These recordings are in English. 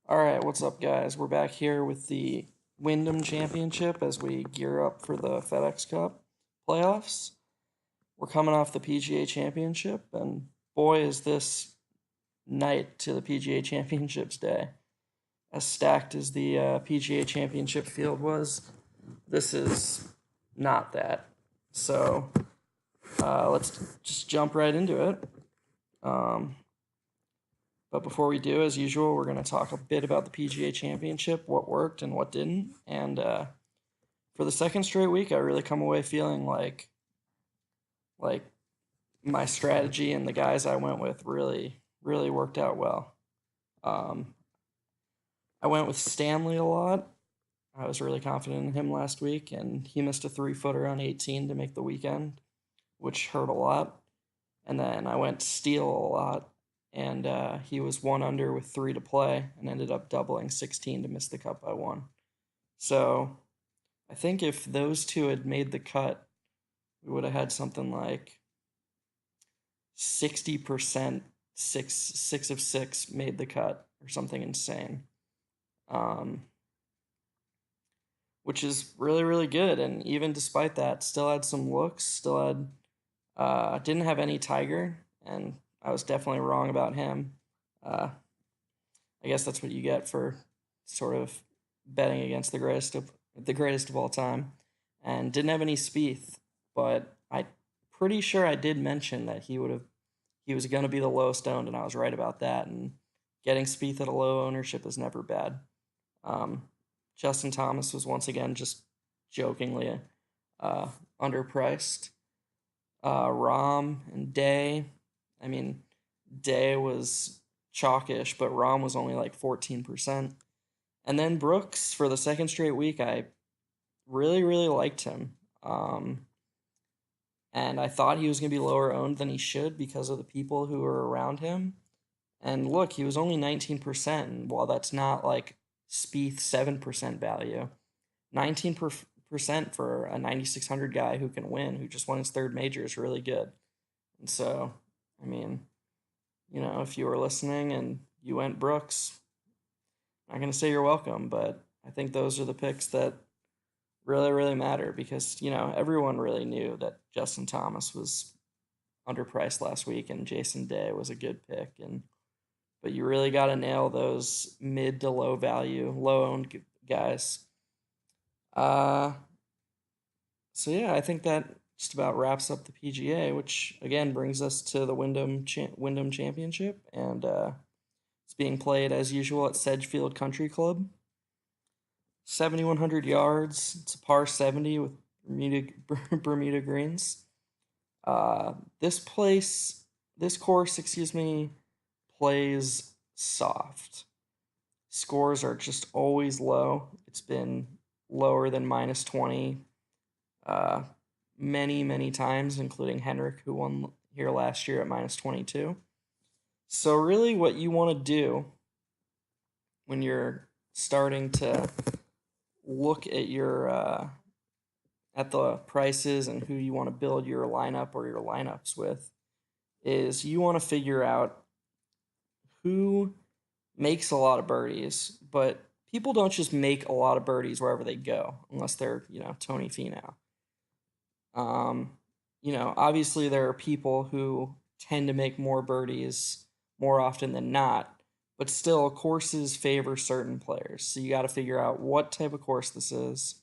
All right, what's up, guys? We're back here with the Wyndham Championship as we gear up for the FedEx Cup playoffs. We're coming off the PGA Championship, and boy, is this night to the PGA Championship's day. As stacked as the PGA Championship field was, this is not that. So let's just jump right into it. Um, But before we do, as usual, we're going to talk a bit about the PGA Championship, what worked and what didn't. And for the second straight week, I really come away feeling like my strategy and the guys I went with really worked out well. Um, I went with Stanley a lot. I was really confident in him last week, and he missed a 3-footer on 18 to make the weekend, which hurt a lot. And then I went Steele a lot, and he was 1 under with 3 to play and ended up doubling 16 to miss the cut by 1. So I think if those two had made the cut, we would have had something like 60%, six of six made the cut or something insane, um, which is really good. And even despite that, still had some looks, still had didn't have any Tiger, and I was definitely wrong about him. Uh, I guess that's what you get for sort of betting against the greatest of all time. And didn't have any Spieth, but I pretty sure I did mention that he was going to be the lowest owned, and I was right about that. And getting Spieth at a low ownership is never bad. Um, Justin Thomas was once again just jokingly uh, underpriced. Rom and Day. I mean, Day was chalkish, but Rom was only like 14%. And then Brooks for the second straight week, I really liked him. And I thought he was going to be lower owned than he should because of the people who were around him. And look, he was only 19%. And while that's not like Spieth 7% value, 19% for a 9,600 guy who can win, who just won his third major, is really good. And so, I mean, if you were listening and you went Brooks, I'm not going to say you're welcome, but I think those are the picks that really matter because, everyone really knew that Justin Thomas was underpriced last week and Jason Day was a good pick. But you really got to nail those mid to low value, low owned guys. Uh, so yeah, I think that just about wraps up the PGA, which again brings us to the Wyndham Championship, and it's being played as usual at Sedgefield Country Club. 7,100 yards. It's a par 70 with Bermuda Bermuda greens. Uh, this place, this course, excuse me, plays soft. Scores are just always low. It's been lower than minus 20 uh, many times, including Henrik, who won here last year at minus 22. So, really, what you want to do when you're starting to look at your at the prices and who you want to build your lineup or your lineups with is you want to figure out who makes a lot of birdies, but people don't just make a lot of birdies wherever they go unless they're, Tony Finau. Um, obviously there are people who tend to make more birdies more often than not, but still courses favor certain players. So you got to figure out what type of course this is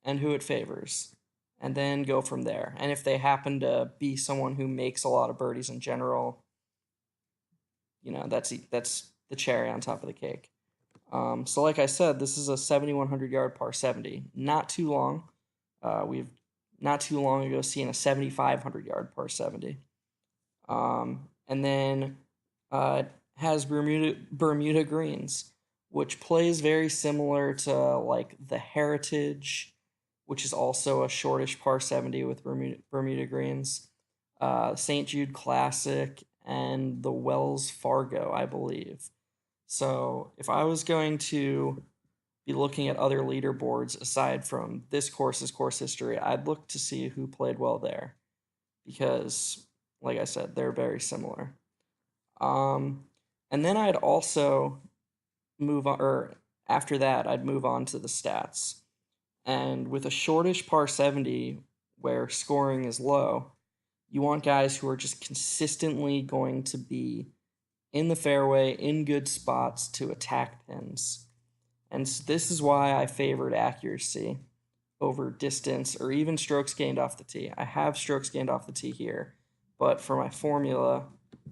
and who it favors, and then go from there. And if they happen to be someone who makes a lot of birdies in general, that's the cherry on top of the cake. So like I said, this is a 7,100 yard par 70. Not too long. We've not too long ago seen a 7,500 yard par 70. And then has Bermuda greens, which plays very similar to like the Heritage, which is also a shortish par 70 with Bermuda greens, St. Jude Classic, and the Wells Fargo, I believe. So if I was going to be looking at other leaderboards aside from this course's course history, I'd look to see who played well there because, like I said, they're very similar. Um, and then I'd also move on, or after that, I'd move on to the stats. And with a shortish par 70 where scoring is low, you want guys who are just consistently going to be in the fairway, in good spots to attack pins. And this is why I favored accuracy over distance or even strokes gained off the tee. I have strokes gained off the tee here, but for my formula,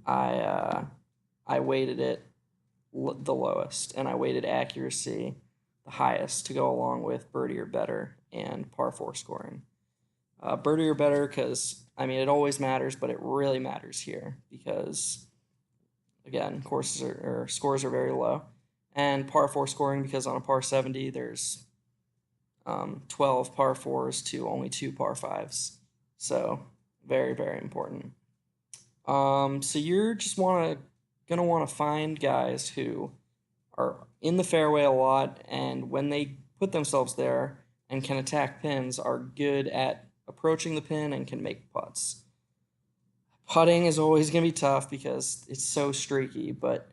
I weighted it the lowest, and I weighted accuracy the highest to go along with birdie or better and par 4 scoring. Birdie or better because, I mean, it always matters, but it really matters here because, again, scores are very low. And par 4 scoring because on a par 70, there's 12 par 4s to only 2 par 5s. So, very, very important. So you're just gonna want to find guys who are in the fairway a lot, and when they put themselves there and can attack pins, are good at approaching the pin and can make putts. Putting is always going to be tough because it's so streaky, but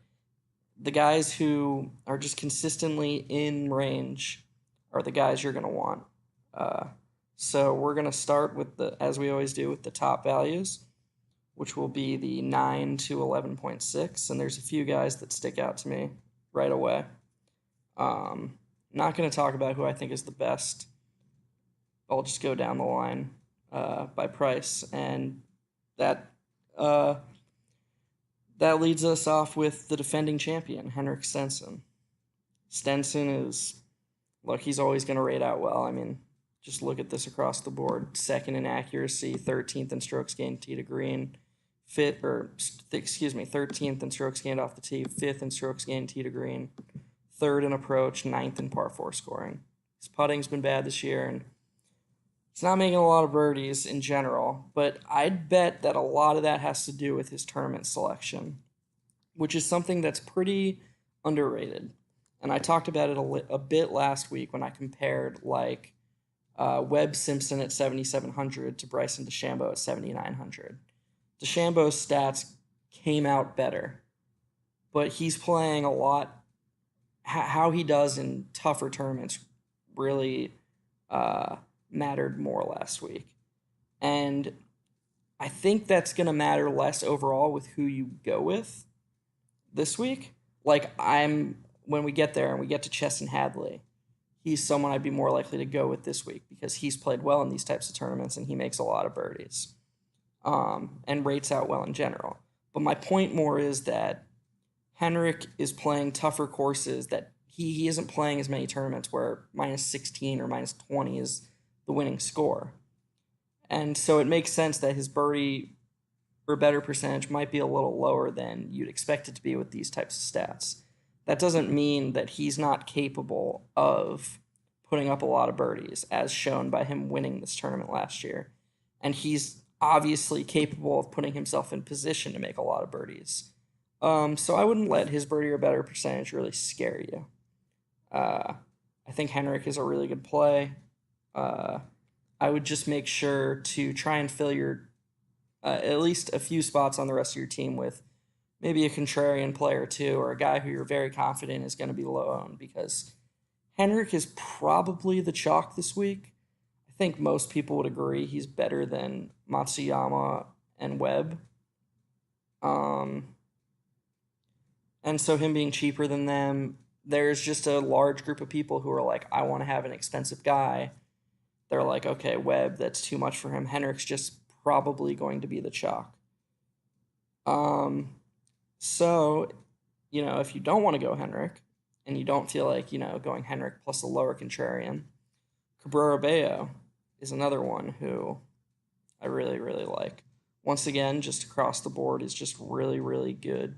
the guys who are just consistently in range are the guys you're going to want. So we're going to start with as we always do, with the top values, which will be the 9 to 11.6, and there's a few guys that stick out to me right away. Not going to talk about who I think is the best. I'll just go down the line by price, and that leads us off with the defending champion, Henrik Stenson. Stenson he's always going to rate out well. I mean, just look at this across the board. Second in accuracy, 13th in strokes gained tee to green, 13th in strokes gained off the tee, 5th in strokes gained tee to green, 3rd in approach, 9th in par 4 scoring. His putting's been bad this year, and he's not making a lot of birdies in general, but I'd bet that a lot of that has to do with his tournament selection, which is something that's pretty underrated. And I talked about it a bit last week when I compared Webb Simpson at 7,700 to Bryson DeChambeau at 7,900. DeChambeau's stats came out better, but he's playing a lot. How he does in tougher tournaments really mattered more last week. And I think that's going to matter less overall with who you go with this week. When we get there and we get to Chesson Hadley, he's someone I'd be more likely to go with this week because he's played well in these types of tournaments and he makes a lot of birdies and rates out well in general. But my point more is that Henrik is playing tougher courses that he isn't playing as many tournaments where minus 16 or minus 20 is the winning score. And so it makes sense that his birdie or better percentage might be a little lower than you'd expect it to be with these types of stats. That doesn't mean that he's not capable of putting up a lot of birdies, as shown by him winning this tournament last year. And he's obviously capable of putting himself in position to make a lot of birdies. So I wouldn't let his birdie or better percentage really scare you. I think Henrik is a really good play. I would just make sure to try and fill your at least a few spots on the rest of your team with maybe a contrarian player or two, or a guy who you're very confident is going to be low owned, because Henrik is probably the chalk this week. I think most people would agree he's better than Matsuyama and Webb. And so him being cheaper than them, there's just a large group of people who are like, I want to have an expensive guy. They're like, okay, Webb, that's too much for him. Henrik's just probably going to be the chalk. So, if you don't want to go Henrik, and you don't feel like, going Henrik plus a lower contrarian, Cabrera Bello is another one who I really, really like. Once again, just across the board is just really, really good,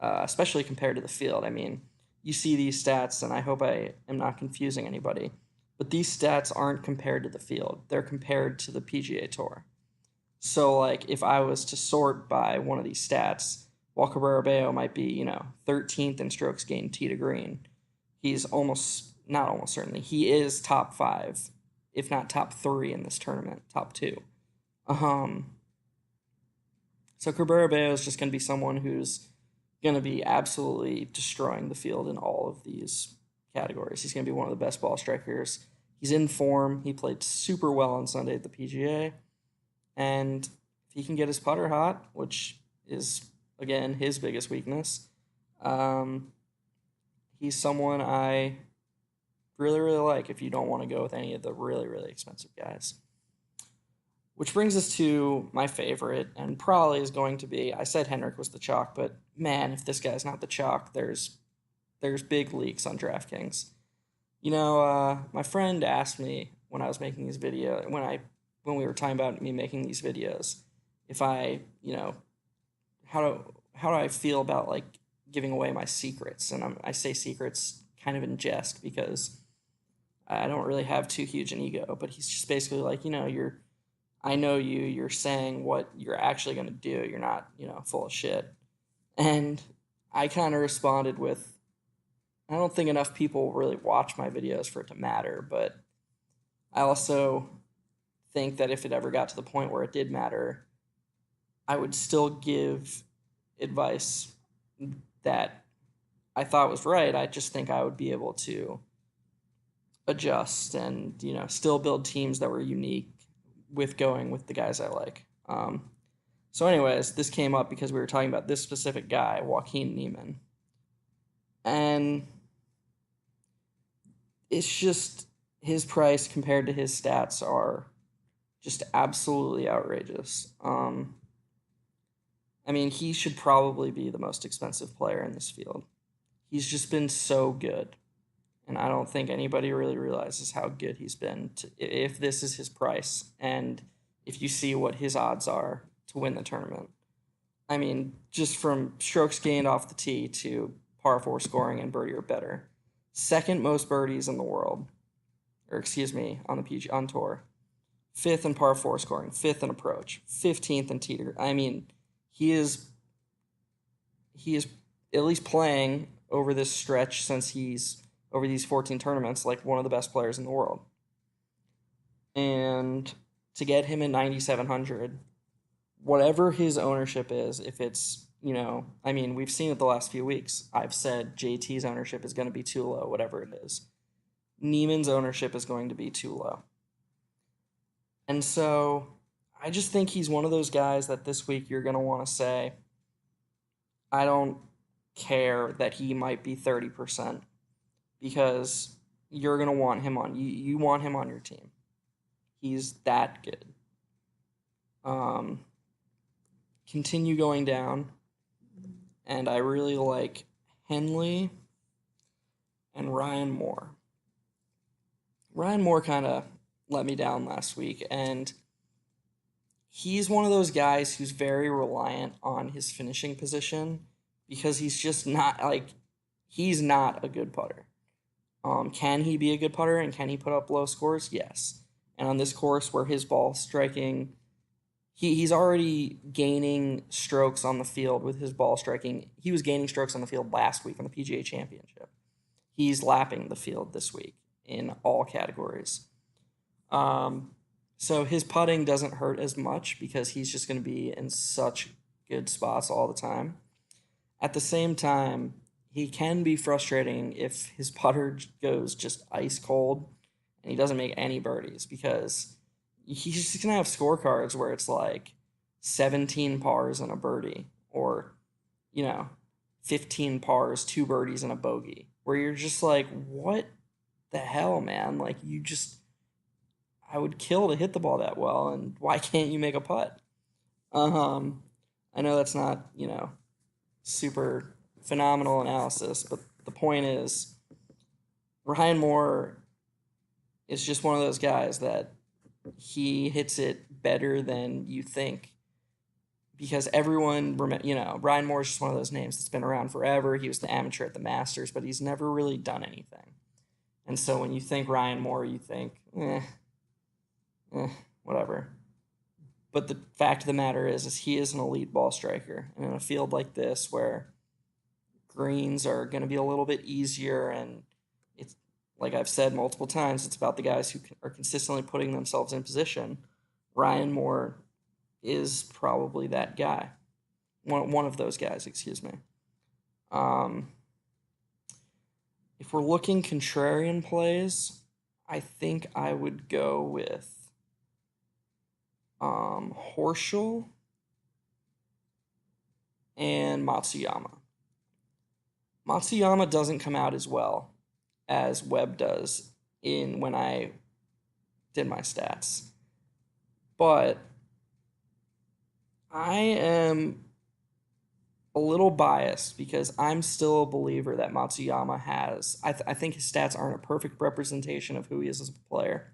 especially compared to the field. I mean, you see these stats, and I hope I am not confusing anybody, but these stats aren't compared to the field. They're compared to the PGA Tour. So, if I was to sort by one of these stats, while Cabrera Bello might be, 13th in strokes gained tee to green, he's not almost certainly, he is top 5, if not top 3 in this tournament, top 2. So Cabrera Bello is just going to be someone who's going to be absolutely destroying the field in all of these categories. He's going to be one of the best ball strikers. He's in form. He played super well on Sunday at the PGA. And if he can get his putter hot, which is, again, his biggest weakness, he's someone I really, really like if you don't want to go with any of the really, really expensive guys. Which brings us to my favorite, and probably is going to be, I said Henrik was the chalk, but man, if this guy's not the chalk, there's big leaks on DraftKings. My friend asked me when I was making these videos, when we were talking about me making these videos, if I, how do I feel about like giving away my secrets? And I say secrets kind of in jest because I don't really have too huge an ego, but he's just basically like, I know you're saying what you're actually going to do. You're not, full of shit. And I kind of responded with, I don't think enough people really watch my videos for it to matter, but I also think that if it ever got to the point where it did matter, I would still give advice that I thought was right. I just think I would be able to adjust and, still build teams that were unique with going with the guys I like. So anyways, this came up because we were talking about this specific guy, Joaquin Niemann. And it's just his price compared to his stats are just absolutely outrageous. He should probably be the most expensive player in this field. He's just been so good. And I don't think anybody really realizes how good he's been if this is his price and if you see what his odds are to win the tournament. Just from strokes gained off the tee to par 4 scoring and birdie or better. Second most birdies in the world, on the PG on tour. 5th in par 4 scoring, 5th in approach, 15th in tee to. He is at least playing over this stretch since he's over these 14 tournaments like one of the best players in the world. And to get him in 9,700, whatever his ownership is, if it's, we've seen it the last few weeks. I've said JT's ownership is going to be too low, whatever it is. Niemann's ownership is going to be too low. And so I just think he's one of those guys that this week you're going to want to say, I don't care that he might be 30%. Because you're going to want him on. You want him on your team. He's that good. Continue going down. And I really like Henley and Ryan Moore. Ryan Moore kind of let me down last week. And he's one of those guys who's very reliant on his finishing position because he's just not, he's not a good putter. Can he be a good putter and can he put up low scores? Yes. And on this course where his ball striking, he's already gaining strokes on the field with his ball striking. He was gaining strokes on the field last week on the PGA Championship. He's lapping the field this week in all categories. So his putting doesn't hurt as much because he's just going to be in such good spots all the time. At the same time, he can be frustrating if his putter goes just ice cold and he doesn't make any birdies because he's just going to have scorecards where it's like 17 pars and a birdie or, 15 pars, 2 birdies and a bogey where you're just like, what the hell, man? I would kill to hit the ball that well, and why can't you make a putt? I know that's not, super phenomenal analysis, but the point is Ryan Moore is just one of those guys that he hits it better than you think because everyone, Ryan Moore is just one of those names that's been around forever. He was the amateur at the Masters, but he's never really done anything. And so when you think Ryan Moore, you think, whatever. But the fact of the matter is he is an elite ball striker. And in a field like this where greens are going to be a little bit easier and it's, like I've said multiple times, it's about the guys who are consistently putting themselves in position. Ryan Moore is probably that guy. One of those guys, excuse me. Um, if we're looking contrarian plays, I think I would go with Horschel and Matsuyama. Matsuyama doesn't come out as well as Webb does in when I did my stats. But I am a little biased because I'm still a believer that Matsuyama has. I think his stats aren't a perfect representation of who he is as a player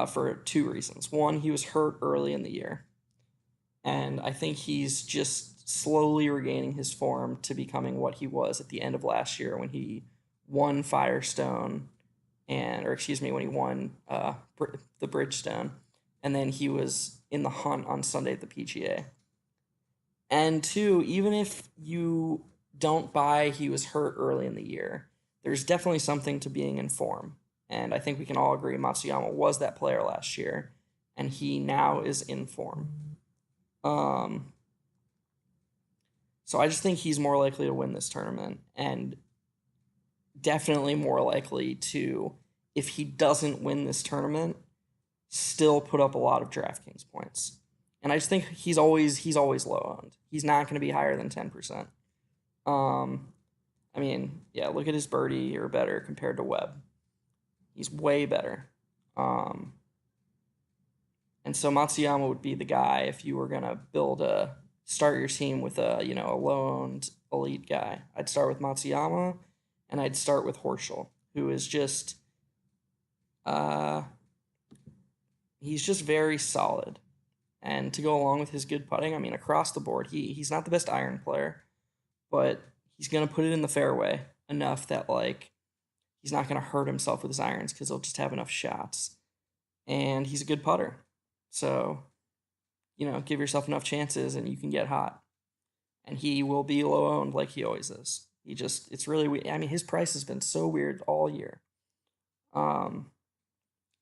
for two reasons. One, he was hurt early in the year, and I think he's just slowly regaining his form to becoming what he was at the end of last year when he won Firestone, or excuse me, when he won the Bridgestone, and then he was in the hunt on Sunday at the PGA. And two, even if you don't buy he was hurt early in the year, there's definitely something to being in form. And I think we can all agree Matsuyama was that player last year, and he now is in form. So I just think he's more likely to win this tournament, and definitely more likely to, if he doesn't win this tournament, still put up a lot of DraftKings points. And I just think he's always low owned. He's not going to be higher than 10%. I mean, yeah, look at his birdie or better compared to Webb. He's way better. And so Matsuyama would be the guy if you were going to start your team with a low-owned elite guy. I'd start with Matsuyama, and I'd start with Horschel, who is just he's just very solid. And to go along with his good putting, I mean, across the board, he's not the best iron player, but he's going to put it in the fairway enough that, like, he's not going to hurt himself with his irons because he'll just have enough shots. And he's a good putter. So, give yourself enough chances and you can get hot. And he will be low owned like he always is. It's really weird. I mean, his price has been so weird all year. I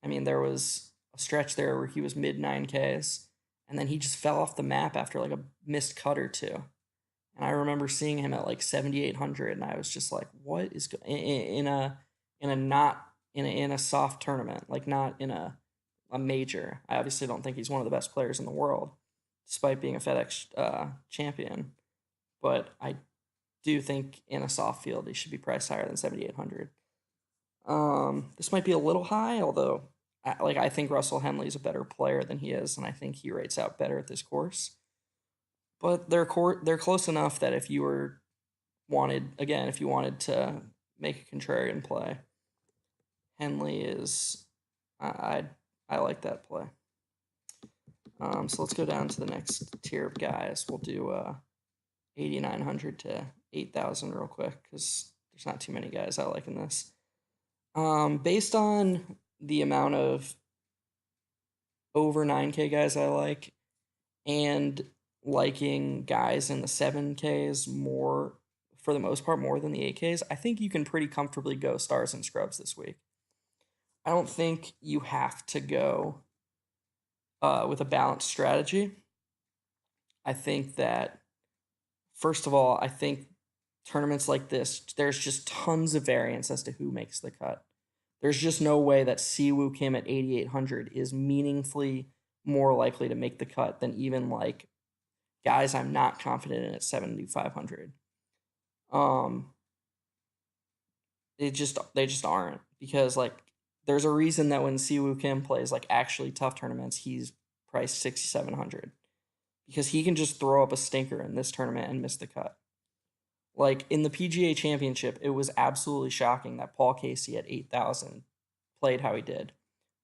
mean, there was a stretch there where he was mid 9Ks, and then he just fell off the map after like a missed cut or two. And I remember seeing him at like 7,800, and I was just like, "What is in a soft tournament, like not in a major?" I obviously don't think he's one of the best players in the world, despite being a FedEx champion. But I do think in a soft field he should be priced higher than 7,800. This might be a little high, although I think Russell Henley is a better player than he is, and I think he rates out better at this course. But they're close enough that if you wanted to make a contrarian play, Henley is I like that play. So let's go down to the next tier of guys. We'll do 8,900 to 8,000 real quick because there's not too many guys I like in this. Based on the amount of over 9K guys I like, and liking guys in the 7Ks more, for the most part, more than the 8Ks, I think you can pretty comfortably go stars and scrubs this week. I don't think you have to go with a balanced strategy. I think that, first of all, I think tournaments like this, there's just tons of variance as to who makes the cut. There's just no way that Siwoo Kim at 8,800 is meaningfully more likely to make the cut than even like guys I'm not confident in at 7,500. They just aren't, because like there's a reason that when Siwoo Kim plays like actually tough tournaments, he's priced 6,700, because he can just throw up a stinker in this tournament and miss the cut. Like in the PGA Championship, it was absolutely shocking that Paul Casey at 8,000 played how he did.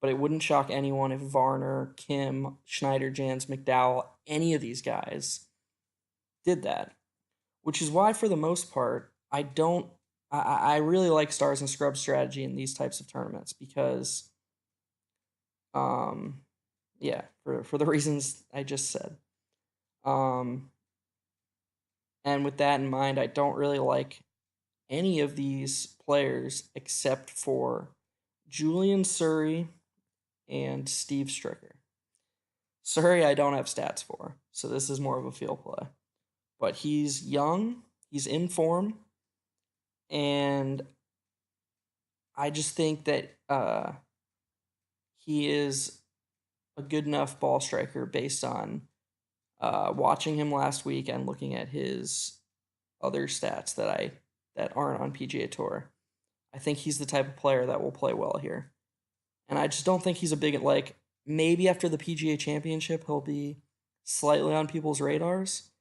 But it wouldn't shock anyone if Varner, Kim, Schneider, Jans, McDowell, any of these guys did that. Which is why, for the most part, I really like stars and scrubs strategy in these types of tournaments because, yeah, for the reasons I just said. And with that in mind, I don't really like any of these players except for Julian Surrey and Steve Stricker. Surrey I don't have stats for, so this is more of a feel play. But he's young, He's in form, and I just think that he is a good enough ball striker based on watching him last week and looking at his other stats that aren't on PGA Tour. I think he's the type of player that will play well here. And I just don't think he's a big, like, maybe after the PGA Championship, he'll be slightly on people's radars.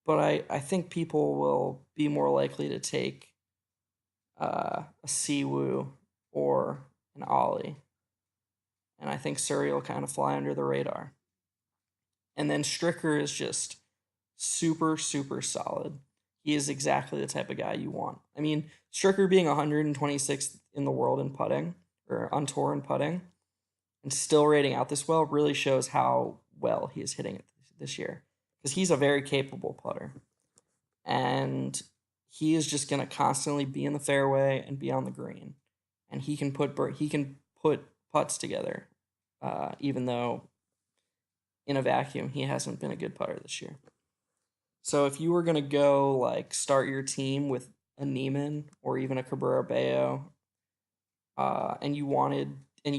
But I think people will be more likely to take a Siwoo or an Ollie. And I think Surrey will kind of fly under the radar. And then Stricker is just super, super solid. He is exactly the type of guy you want. I mean, Stricker being 126th in the world in putting, or on tour in putting, and still rating out this well really shows how well he is hitting it this year. Because he's a very capable putter. And he is just going to constantly be in the fairway and be on the green. And he can put putts together, even though in a vacuum he hasn't been a good putter this year. So if you were going to go like start your team with a Neiman or even a Cabrera Bello, and you wanted an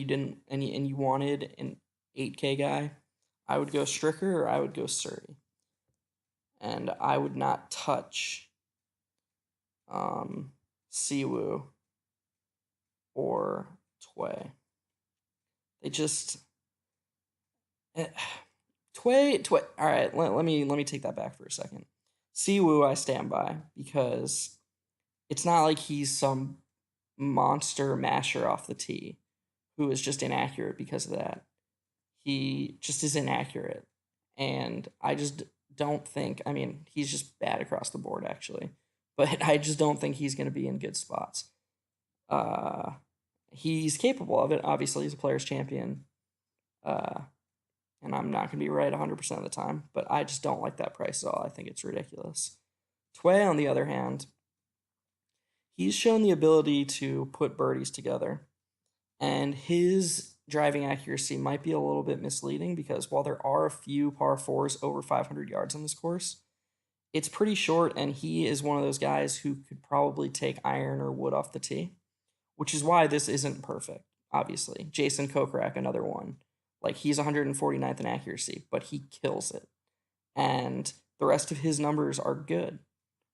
8K guy, I would go Stricker or I would go Surrey. And I would not touch Siwoo or Tway. They just Tway. All right, let me take that back for a second. Siwoo, I stand by because it's not like he's some monster masher off the tee who is just inaccurate because of that. He just is inaccurate, and I just don't think. I mean, he's just bad across the board, actually, but I just don't think he's going to be in good spots. He's capable of it. Obviously, he's a player's champion. And I'm not going to be right 100% of the time, but I just don't like that price at all. I think it's ridiculous. Tway, on the other hand, he's shown the ability to put birdies together, and his driving accuracy might be a little bit misleading because while there are a few par fours over 500 yards on this course, it's pretty short, and he is one of those guys who could probably take iron or wood off the tee, which is why this isn't perfect, obviously. Jason Kokrak, another one. Like, he's 149th in accuracy, but he kills it. And the rest of his numbers are good.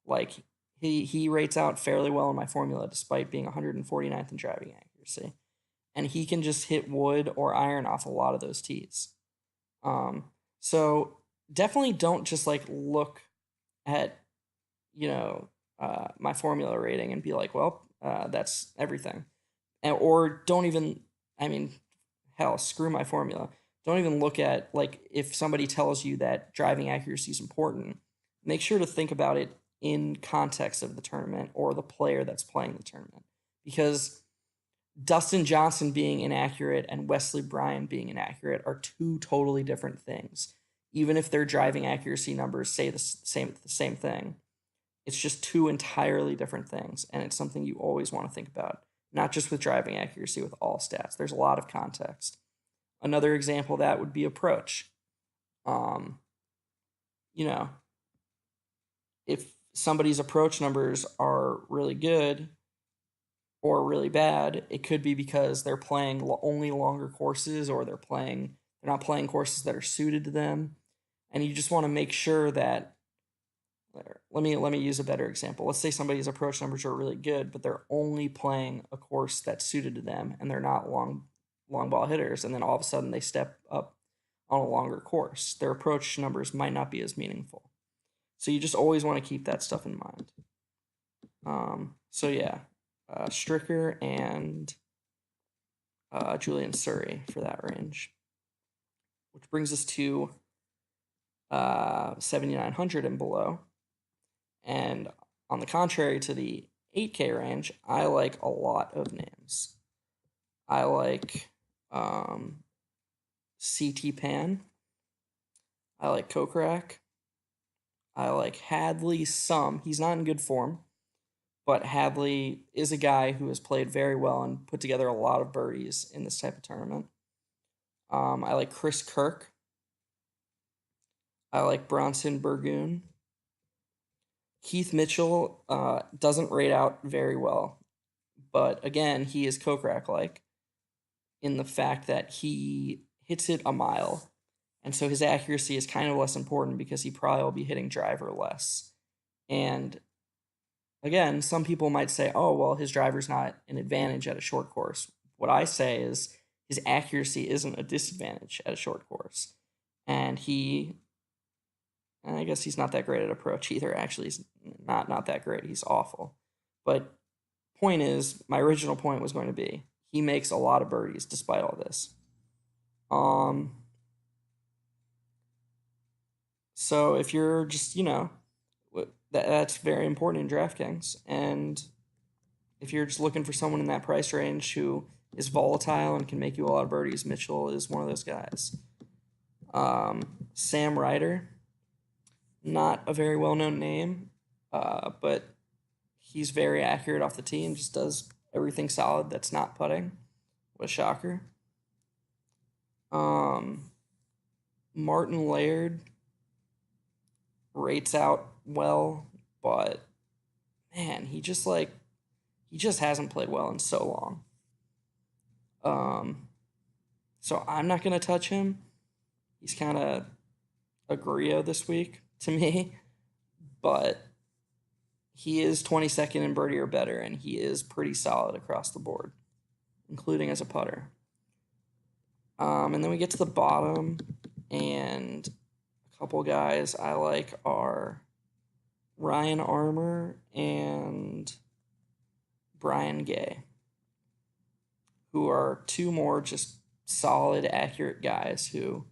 Like, he rates out fairly well in my formula despite being 149th in driving accuracy. And he can just hit wood or iron off a lot of those tees. So definitely don't just, like, look at, my formula rating and be like, well, that's everything. Or don't even, hell, screw my formula. Don't even look at, like, if somebody tells you that driving accuracy is important, make sure to think about it in context of the tournament or the player that's playing the tournament. Because Dustin Johnson being inaccurate and Wesley Bryan being inaccurate are two totally different things. Even if their driving accuracy numbers say the same thing, it's just two entirely different things, and it's something you always want to think about. Not just with driving accuracy, with all stats. There's a lot of context. Another example of that would be approach. If somebody's approach numbers are really good or really bad, it could be because they're playing only longer courses, or they're not playing courses that are suited to them. And you just want to make sure that, let me use a better example. Let's say somebody's approach numbers are really good, but they're only playing a course that's suited to them, and they're not long ball hitters, and then all of a sudden they step up on a longer course. Their approach numbers might not be as meaningful. So you just always want to keep that stuff in mind. Stricker and Julian Surrey for that range. Which brings us to 7,900 and below. And on the contrary to the 8K range, I like a lot of names. I like CT Pan. I like Kokrak. I like Hadley some. He's not in good form, but Hadley is a guy who has played very well and put together a lot of birdies in this type of tournament. I like Chris Kirk. I like Bronson Burgoon. Keith Mitchell doesn't rate out very well, but again, he is Kokrak like in the fact that he hits it a mile. And so his accuracy is kind of less important because he probably will be hitting driver less. And again, some people might say, oh, well, his driver's not an advantage at a short course. What I say is his accuracy isn't a disadvantage at a short course. And I guess he's not that great at approach either. Actually, he's not that great. He's awful. But point is, my original point was going to be he makes a lot of birdies despite all this. So if you're just, that's very important in DraftKings. And if you're just looking for someone in that price range who is volatile and can make you a lot of birdies, Mitchell is one of those guys. Sam Ryder, not a very well-known name, but he's very accurate off the tee and just does everything solid that's not putting. What a shocker. Martin Laird rates out well, but man, he just hasn't played well in so long. So I'm not gonna touch him. He's kind of a Grillo this week to me, but he is 22nd in birdie or better, and he is pretty solid across the board, including as a putter. And then we get to the bottom, and a couple guys I like are Ryan Armour and Brian Gay, who are two more just solid, accurate guys who,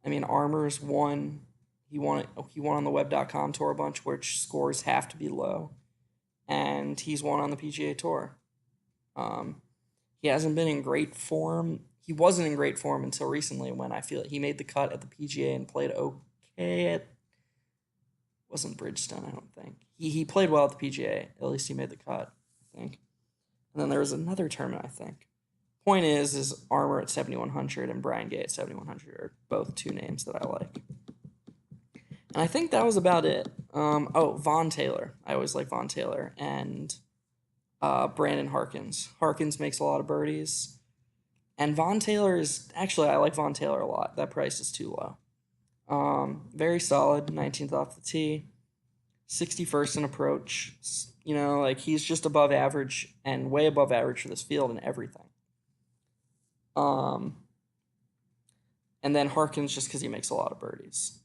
Armour's won. He won on the web.com tour a bunch, which scores have to be low. And he's won on the PGA Tour. He hasn't been in great form. He wasn't in great form until recently when I feel like he made the cut at the PGA and played okay at... Wasn't Bridgestone, I don't think. He played well at the PGA. At least he made the cut, I think. And then there was another tournament, I think. Point is Armour at 7,100 and Brian Gay at 7,100 are both two names that I like. And I think that was about it. Vaughn Taylor. I always like Vaughn Taylor. And Brandon Harkins. Harkins makes a lot of birdies. And Vaughn Taylor is... Actually, I like Vaughn Taylor a lot. That price is too low. Very solid. 19th off the tee. 61st in approach. He's just above average and way above average for this field and everything. And then Harkins just because he makes a lot of birdies.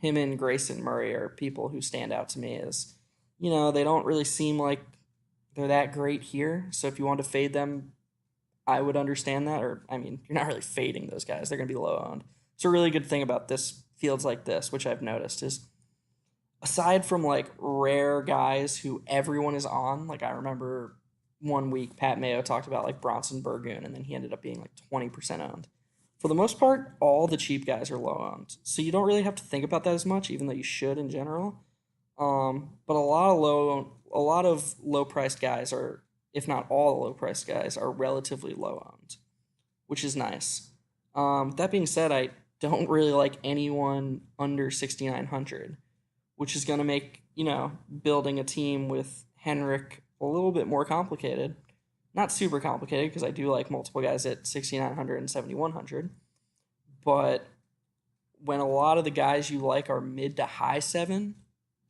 Him and Grayson Murray are people who stand out to me as, they don't really seem like they're that great here. So if you want to fade them, I would understand that. Or, you're not really fading those guys. They're going to be low owned. So a really good thing about this fields like this, which I've noticed, is aside from rare guys who everyone is on, I remember one week Pat Mayo talked about Bronson Burgoon, and then he ended up being 20% owned. For the most part, all the cheap guys are low owned, so you don't really have to think about that as much, even though you should in general. But a lot of low priced guys are, if not all the low priced guys, are relatively low owned, which is nice. That being said, I don't really like anyone under 6,900, which is going to make building a team with Henrik a little bit more complicated. Not super complicated because I do like multiple guys at 6,900 and 7,100. But when a lot of the guys you like are mid to high 7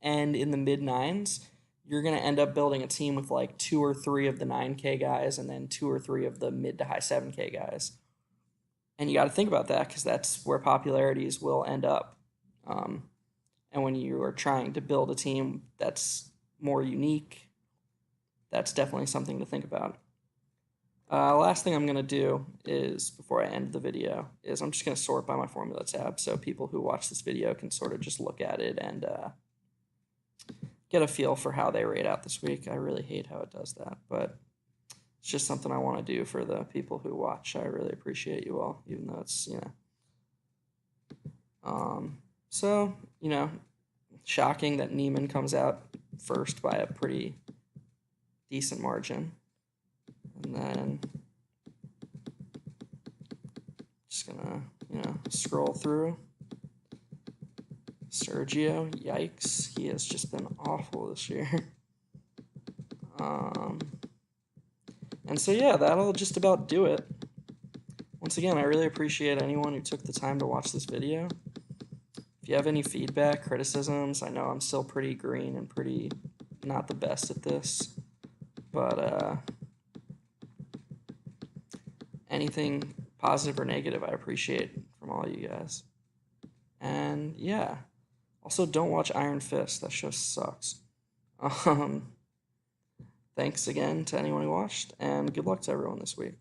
and in the mid 9s, you're going to end up building a team with 2 or 3 of the 9K guys and then 2 or 3 of the mid to high 7K guys. And you got to think about that because that's where popularities will end up. And when you are trying to build a team that's more unique, that's definitely something to think about. Last thing I'm going to do is, before I end the video, is I'm just going to sort by my formula tab so people who watch this video can sort of just look at it and get a feel for how they rate out this week. I really hate how it does that, but it's just something I want to do for the people who watch. I really appreciate you all, even though it's, So, shocking that Neiman comes out first by a pretty decent margin. And then just gonna, scroll through. Sergio, yikes. He has just been awful this year. And so, yeah, that'll just about do it. Once again, I really appreciate anyone who took the time to watch this video. If you have any feedback, criticisms, I know I'm still pretty green and pretty not the best at this. But anything positive or negative, I appreciate from all you guys. And yeah, also don't watch Iron Fist. That show sucks. Thanks again to anyone who watched, and good luck to everyone this week.